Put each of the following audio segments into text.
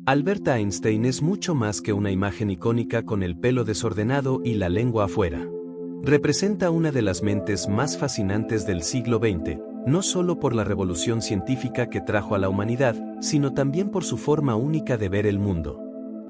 Albert Einstein es mucho más que una imagen icónica con el pelo desordenado y la lengua afuera. Representa una de las mentes más fascinantes del siglo XX, no solo por la revolución científica que trajo a la humanidad, sino también por su forma única de ver el mundo.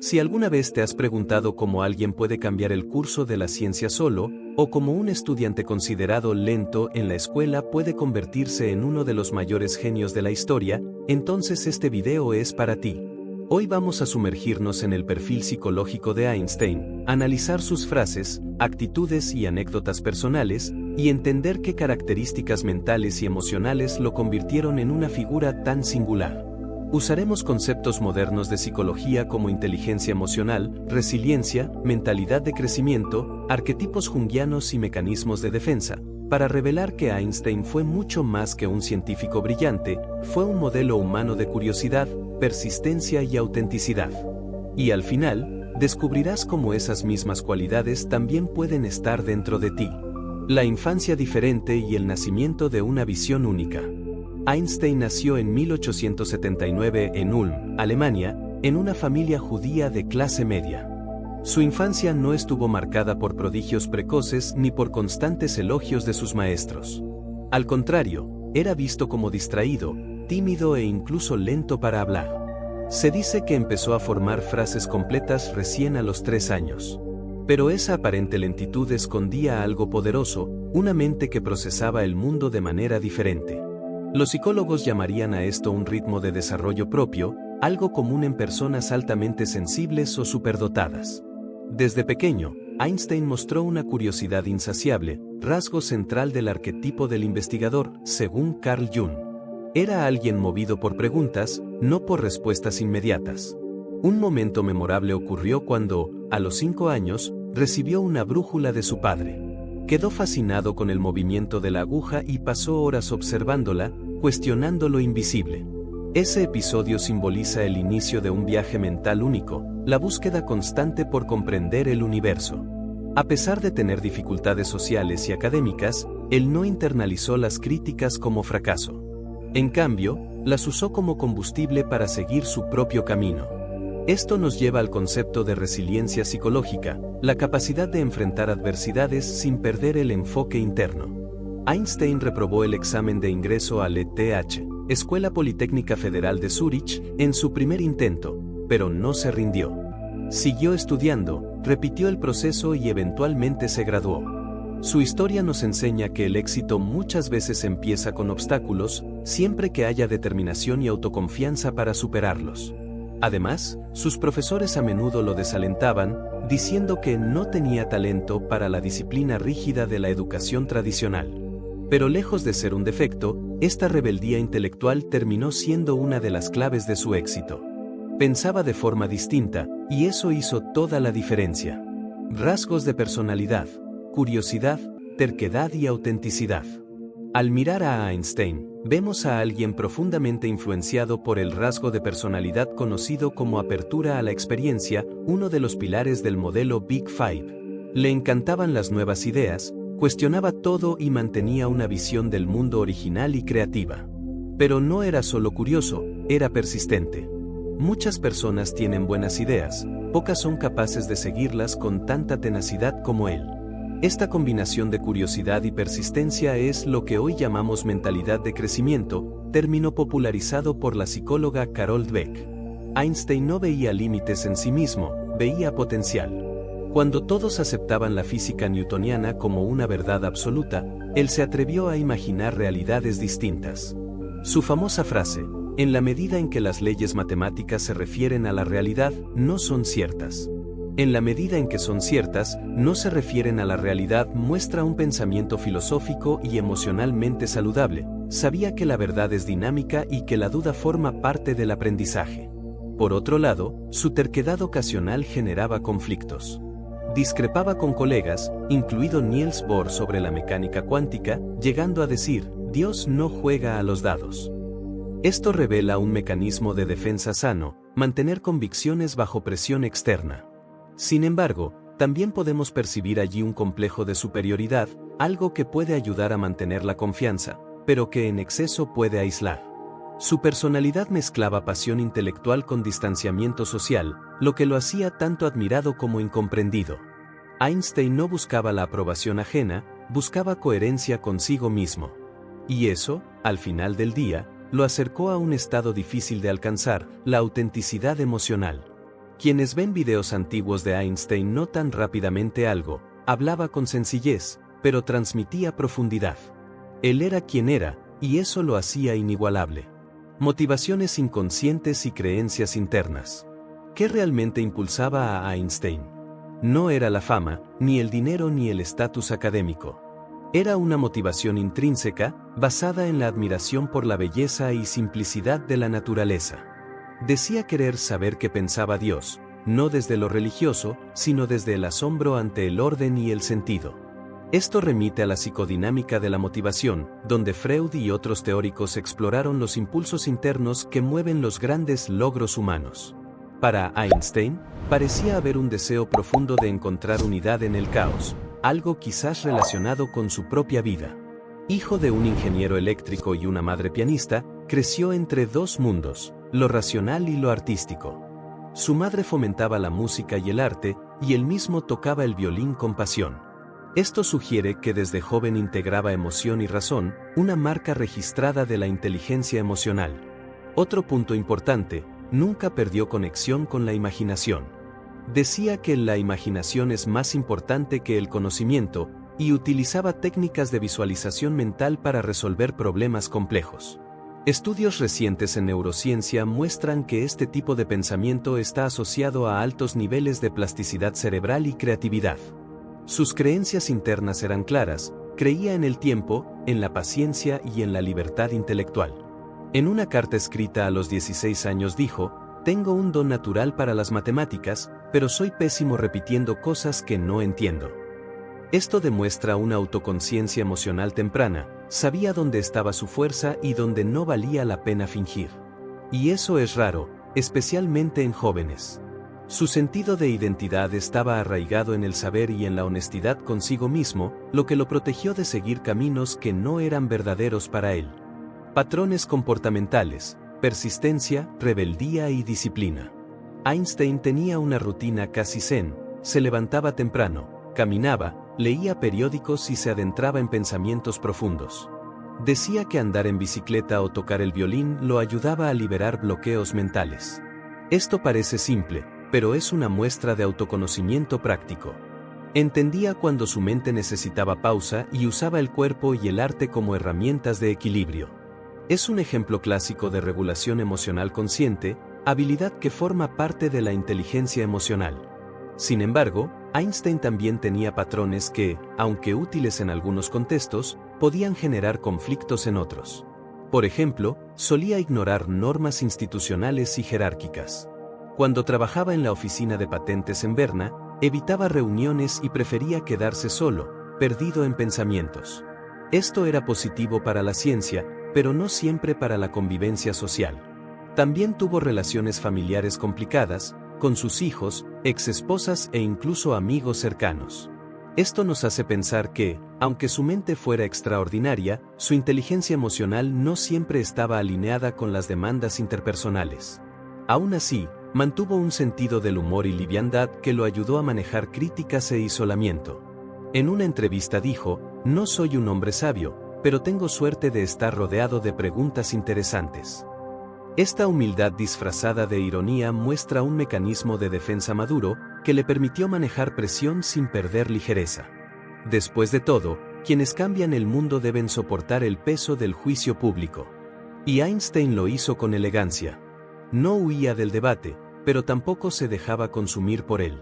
Si alguna vez te has preguntado cómo alguien puede cambiar el curso de la ciencia solo, o cómo un estudiante considerado lento en la escuela puede convertirse en uno de los mayores genios de la historia, entonces este video es para ti. Hoy vamos a sumergirnos en el perfil psicológico de Einstein, analizar sus frases, actitudes y anécdotas personales, y entender qué características mentales y emocionales lo convirtieron en una figura tan singular. Usaremos conceptos modernos de psicología como inteligencia emocional, resiliencia, mentalidad de crecimiento, arquetipos junguianos y mecanismos de defensa, para revelar que Einstein fue mucho más que un científico brillante, fue un modelo humano de curiosidad, persistencia y autenticidad. Y al final, descubrirás cómo esas mismas cualidades también pueden estar dentro de ti. La infancia diferente y el nacimiento de una visión única. Einstein nació en 1879 en Ulm, Alemania, en una familia judía de clase media. Su infancia no estuvo marcada por prodigios precoces ni por constantes elogios de sus maestros. Al contrario, era visto como distraído, tímido e incluso lento para hablar. Se dice que empezó a formar frases completas recién a los 3 años. Pero esa aparente lentitud escondía algo poderoso, una mente que procesaba el mundo de manera diferente. Los psicólogos llamarían a esto un ritmo de desarrollo propio, algo común en personas altamente sensibles o superdotadas. Desde pequeño, Einstein mostró una curiosidad insaciable, rasgo central del arquetipo del investigador, según Carl Jung. Era alguien movido por preguntas, no por respuestas inmediatas. Un momento memorable ocurrió cuando, a los 5 años, recibió una brújula de su padre. Quedó fascinado con el movimiento de la aguja y pasó horas observándola, cuestionando lo invisible. Ese episodio simboliza el inicio de un viaje mental único, la búsqueda constante por comprender el universo. A pesar de tener dificultades sociales y académicas, él no internalizó las críticas como fracaso. En cambio, las usó como combustible para seguir su propio camino. Esto nos lleva al concepto de resiliencia psicológica, la capacidad de enfrentar adversidades sin perder el enfoque interno. Einstein reprobó el examen de ingreso al ETH, Escuela Politécnica Federal de Zúrich, en su primer intento, pero no se rindió. Siguió estudiando, repitió el proceso y eventualmente se graduó. Su historia nos enseña que el éxito muchas veces empieza con obstáculos, siempre que haya determinación y autoconfianza para superarlos. Además, sus profesores a menudo lo desalentaban, diciendo que no tenía talento para la disciplina rígida de la educación tradicional. Pero lejos de ser un defecto, esta rebeldía intelectual terminó siendo una de las claves de su éxito. Pensaba de forma distinta, y eso hizo toda la diferencia. Rasgos de personalidad, curiosidad, terquedad y autenticidad. Al mirar a Einstein, vemos a alguien profundamente influenciado por el rasgo de personalidad conocido como apertura a la experiencia, uno de los pilares del modelo Big Five. Le encantaban las nuevas ideas, cuestionaba todo y mantenía una visión del mundo original y creativa. Pero no era solo curioso, era persistente. Muchas personas tienen buenas ideas, pocas son capaces de seguirlas con tanta tenacidad como él. Esta combinación de curiosidad y persistencia es lo que hoy llamamos mentalidad de crecimiento, término popularizado por la psicóloga Carol Dweck. Einstein no veía límites en sí mismo, veía potencial. Cuando todos aceptaban la física newtoniana como una verdad absoluta, él se atrevió a imaginar realidades distintas. Su famosa frase, en la medida en que las leyes matemáticas se refieren a la realidad, no son ciertas. En la medida en que son ciertas, no se refieren a la realidad, muestra un pensamiento filosófico y emocionalmente saludable. Sabía que la verdad es dinámica y que la duda forma parte del aprendizaje. Por otro lado, su terquedad ocasional generaba conflictos. Discrepaba con colegas, incluido Niels Bohr sobre la mecánica cuántica, llegando a decir, Dios no juega a los dados. Esto revela un mecanismo de defensa sano, mantener convicciones bajo presión externa. Sin embargo, también podemos percibir allí un complejo de superioridad, algo que puede ayudar a mantener la confianza, pero que en exceso puede aislar. Su personalidad mezclaba pasión intelectual con distanciamiento social, lo que lo hacía tanto admirado como incomprendido. Einstein no buscaba la aprobación ajena, buscaba coherencia consigo mismo. Y eso, al final del día, lo acercó a un estado difícil de alcanzar, la autenticidad emocional. Quienes ven videos antiguos de Einstein notan rápidamente algo: hablaba con sencillez, pero transmitía profundidad. Él era quien era, y eso lo hacía inigualable. Motivaciones inconscientes y creencias internas. ¿Qué realmente impulsaba a Einstein? No era la fama, ni el dinero ni el estatus académico. Era una motivación intrínseca, basada en la admiración por la belleza y simplicidad de la naturaleza. Decía querer saber qué pensaba Dios, no desde lo religioso, sino desde el asombro ante el orden y el sentido. Esto remite a la psicodinámica de la motivación, donde Freud y otros teóricos exploraron los impulsos internos que mueven los grandes logros humanos. Para Einstein, parecía haber un deseo profundo de encontrar unidad en el caos, algo quizás relacionado con su propia vida. Hijo de un ingeniero eléctrico y una madre pianista, creció entre dos mundos, lo racional y lo artístico. Su madre fomentaba la música y el arte, y él mismo tocaba el violín con pasión. Esto sugiere que desde joven integraba emoción y razón, una marca registrada de la inteligencia emocional. Otro punto importante: nunca perdió conexión con la imaginación. Decía que la imaginación es más importante que el conocimiento, y utilizaba técnicas de visualización mental para resolver problemas complejos. Estudios recientes en neurociencia muestran que este tipo de pensamiento está asociado a altos niveles de plasticidad cerebral y creatividad. Sus creencias internas eran claras: creía en el tiempo, en la paciencia y en la libertad intelectual. En una carta escrita a los 16 años dijo: «Tengo un don natural para las matemáticas, pero soy pésimo repitiendo cosas que no entiendo». Esto demuestra una autoconciencia emocional temprana: sabía dónde estaba su fuerza y dónde no valía la pena fingir. Y eso es raro, especialmente en jóvenes. Su sentido de identidad estaba arraigado en el saber y en la honestidad consigo mismo, lo que lo protegió de seguir caminos que no eran verdaderos para él. Patrones comportamentales: persistencia, rebeldía y disciplina. Einstein tenía una rutina casi zen: se levantaba temprano, caminaba, leía periódicos y se adentraba en pensamientos profundos. Decía que andar en bicicleta o tocar el violín lo ayudaba a liberar bloqueos mentales. Esto parece simple, pero es una muestra de autoconocimiento práctico. Entendía cuando su mente necesitaba pausa y usaba el cuerpo y el arte como herramientas de equilibrio. Es un ejemplo clásico de regulación emocional consciente, habilidad que forma parte de la inteligencia emocional. Sin embargo, Einstein también tenía patrones que, aunque útiles en algunos contextos, podían generar conflictos en otros. Por ejemplo, solía ignorar normas institucionales y jerárquicas. Cuando trabajaba en la oficina de patentes en Berna, evitaba reuniones y prefería quedarse solo, perdido en pensamientos. Esto era positivo para la ciencia, pero no siempre para la convivencia social. También tuvo relaciones familiares complicadas, con sus hijos, exesposas e incluso amigos cercanos. Esto nos hace pensar que, aunque su mente fuera extraordinaria, su inteligencia emocional no siempre estaba alineada con las demandas interpersonales. Aún así, mantuvo un sentido del humor y liviandad que lo ayudó a manejar críticas e isolamiento. En una entrevista dijo: «No soy un hombre sabio, pero tengo suerte de estar rodeado de preguntas interesantes». Esta humildad disfrazada de ironía muestra un mecanismo de defensa maduro que le permitió manejar presión sin perder ligereza. Después de todo, quienes cambian el mundo deben soportar el peso del juicio público. Y Einstein lo hizo con elegancia. No huía del debate, pero tampoco se dejaba consumir por él.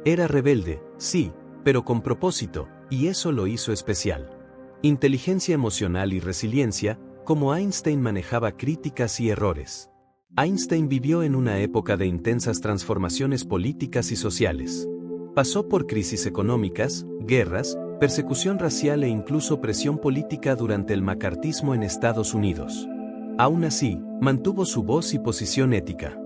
Era rebelde, sí, pero con propósito, y eso lo hizo especial. Inteligencia emocional y resiliencia: como Einstein manejaba críticas y errores. Einstein vivió en una época de intensas transformaciones políticas y sociales. Pasó por crisis económicas, guerras, persecución racial e incluso presión política durante el macartismo en Estados Unidos. Aún así, mantuvo su voz y posición ética.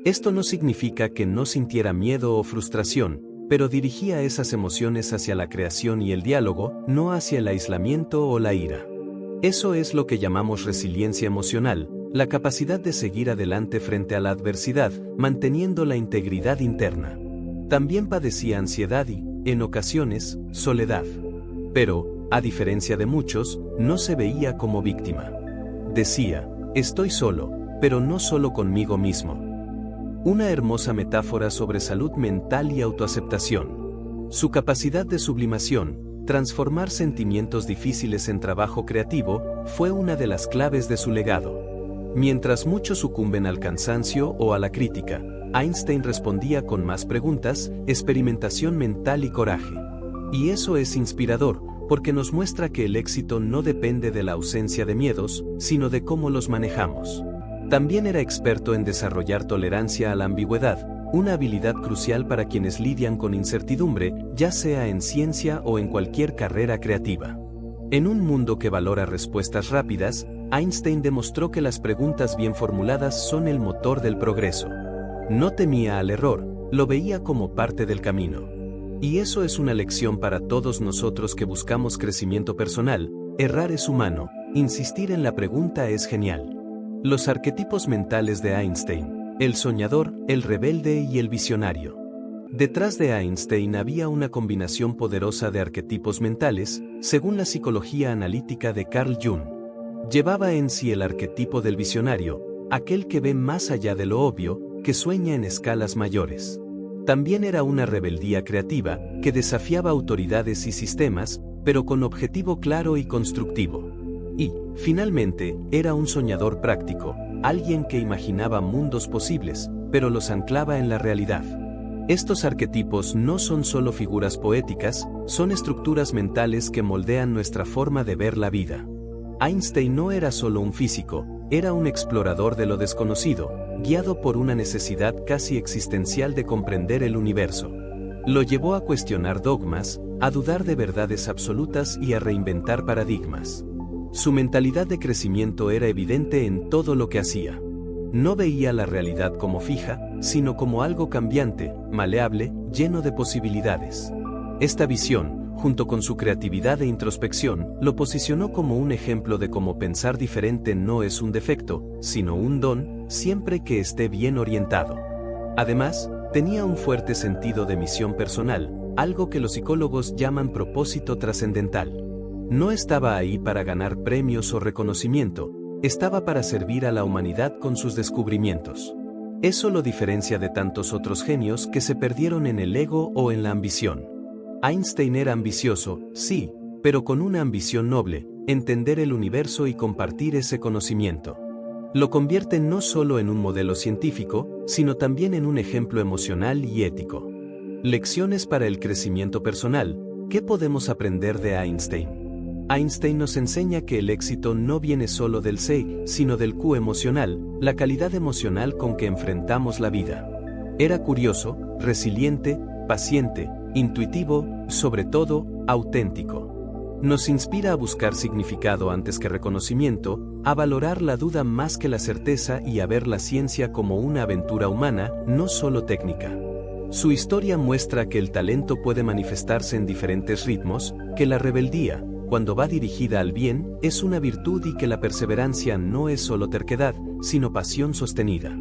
Esto no significa que no sintiera miedo o frustración, pero dirigía esas emociones hacia la creación y el diálogo, no hacia el aislamiento o la ira. Eso es lo que llamamos resiliencia emocional, la capacidad de seguir adelante frente a la adversidad, manteniendo la integridad interna. También padecía ansiedad y, en ocasiones, soledad. Pero, a diferencia de muchos, no se veía como víctima. Decía, estoy solo, pero no solo conmigo mismo. Una hermosa metáfora sobre salud mental y autoaceptación. Su capacidad de sublimación, transformar sentimientos difíciles en trabajo creativo, fue una de las claves de su legado. Mientras muchos sucumben al cansancio o a la crítica, Einstein respondía con más preguntas, experimentación mental y coraje. Y eso es inspirador, porque nos muestra que el éxito no depende de la ausencia de miedos, sino de cómo los manejamos. También era experto en desarrollar tolerancia a la ambigüedad, una habilidad crucial para quienes lidian con incertidumbre, ya sea en ciencia o en cualquier carrera creativa. En un mundo que valora respuestas rápidas, Einstein demostró que las preguntas bien formuladas son el motor del progreso. No temía al error, lo veía como parte del camino. Y eso es una lección para todos nosotros que buscamos crecimiento personal. Errar es humano, insistir en la pregunta es genial. Los arquetipos mentales de Einstein: el soñador, el rebelde y el visionario. Detrás de Einstein había una combinación poderosa de arquetipos mentales, según la psicología analítica de Carl Jung. Llevaba en sí el arquetipo del visionario, aquel que ve más allá de lo obvio, que sueña en escalas mayores. También era una rebeldía creativa, que desafiaba autoridades y sistemas, pero con objetivo claro y constructivo. Y, finalmente, era un soñador práctico, alguien que imaginaba mundos posibles, pero los anclaba en la realidad. Estos arquetipos no son solo figuras poéticas, son estructuras mentales que moldean nuestra forma de ver la vida. Einstein no era solo un físico, era un explorador de lo desconocido, guiado por una necesidad casi existencial de comprender el universo. Lo llevó a cuestionar dogmas, a dudar de verdades absolutas y a reinventar paradigmas. Su mentalidad de crecimiento era evidente en todo lo que hacía. No veía la realidad como fija, sino como algo cambiante, maleable, lleno de posibilidades. Esta visión, junto con su creatividad e introspección, lo posicionó como un ejemplo de cómo pensar diferente no es un defecto, sino un don, siempre que esté bien orientado. Además, tenía un fuerte sentido de misión personal, algo que los psicólogos llaman propósito trascendental. No estaba ahí para ganar premios o reconocimiento, estaba para servir a la humanidad con sus descubrimientos. Eso lo diferencia de tantos otros genios que se perdieron en el ego o en la ambición. Einstein era ambicioso, sí, pero con una ambición noble: entender el universo y compartir ese conocimiento. Lo convierte no solo en un modelo científico, sino también en un ejemplo emocional y ético. Lecciones para el crecimiento personal. ¿Qué podemos aprender de Einstein? Einstein nos enseña que el éxito no viene solo del C, sino del Q emocional, la calidad emocional con que enfrentamos la vida. Era curioso, resiliente, paciente, intuitivo, sobre todo, auténtico. Nos inspira a buscar significado antes que reconocimiento, a valorar la duda más que la certeza y a ver la ciencia como una aventura humana, no solo técnica. Su historia muestra que el talento puede manifestarse en diferentes ritmos, que la rebeldía, cuando va dirigida al bien, es una virtud y que la perseverancia no es solo terquedad, sino pasión sostenida.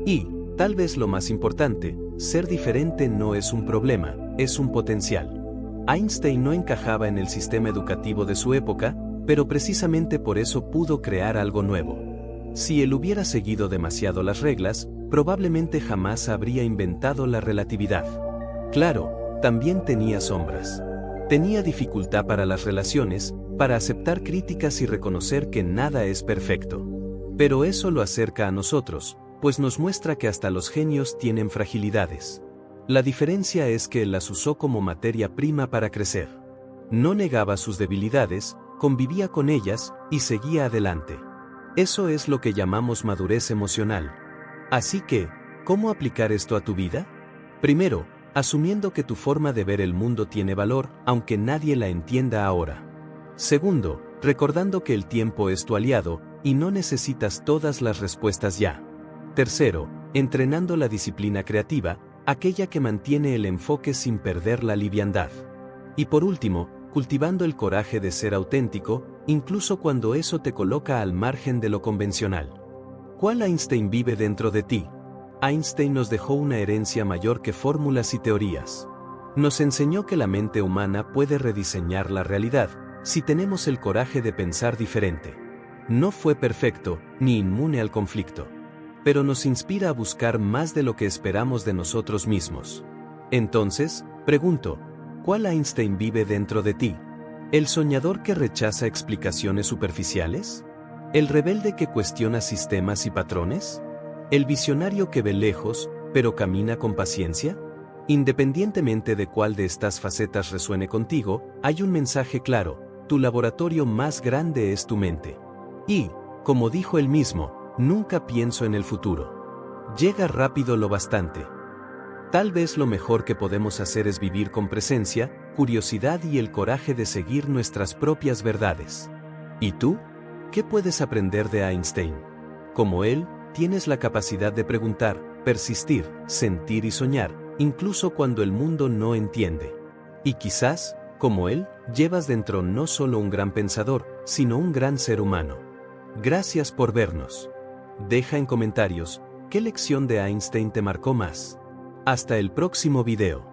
Y, tal vez lo más importante, ser diferente no es un problema, es un potencial. Einstein no encajaba en el sistema educativo de su época, pero precisamente por eso pudo crear algo nuevo. Si él hubiera seguido demasiado las reglas, probablemente jamás habría inventado la relatividad. Claro, también tenía sombras. Tenía dificultad para las relaciones, para aceptar críticas y reconocer que nada es perfecto. Pero eso lo acerca a nosotros, pues nos muestra que hasta los genios tienen fragilidades. La diferencia es que él las usó como materia prima para crecer. No negaba sus debilidades, convivía con ellas y seguía adelante. Eso es lo que llamamos madurez emocional. Así que, ¿cómo aplicar esto a tu vida? Primero, asumiendo que tu forma de ver el mundo tiene valor, aunque nadie la entienda ahora. Segundo, recordando que el tiempo es tu aliado, y no necesitas todas las respuestas ya. Tercero, entrenando la disciplina creativa, aquella que mantiene el enfoque sin perder la liviandad. Y por último, cultivando el coraje de ser auténtico, incluso cuando eso te coloca al margen de lo convencional. ¿Cuál Einstein vive dentro de ti? Einstein nos dejó una herencia mayor que fórmulas y teorías. Nos enseñó que la mente humana puede rediseñar la realidad, si tenemos el coraje de pensar diferente. No fue perfecto, ni inmune al conflicto. Pero nos inspira a buscar más de lo que esperamos de nosotros mismos. Entonces, pregunto, ¿cuál Einstein vive dentro de ti? ¿El soñador que rechaza explicaciones superficiales? ¿El rebelde que cuestiona sistemas y patrones? ¿El visionario que ve lejos, pero camina con paciencia? Independientemente de cuál de estas facetas resuene contigo, hay un mensaje claro: tu laboratorio más grande es tu mente. Y, como dijo él mismo, nunca pienso en el futuro. Llega rápido lo bastante. Tal vez lo mejor que podemos hacer es vivir con presencia, curiosidad y el coraje de seguir nuestras propias verdades. ¿Y tú? ¿Qué puedes aprender de Einstein? Como él, tienes la capacidad de preguntar, persistir, sentir y soñar, incluso cuando el mundo no entiende. Y quizás, como él, llevas dentro no solo un gran pensador, sino un gran ser humano. Gracias por vernos. Deja en comentarios, ¿qué lección de Einstein te marcó más? Hasta el próximo video.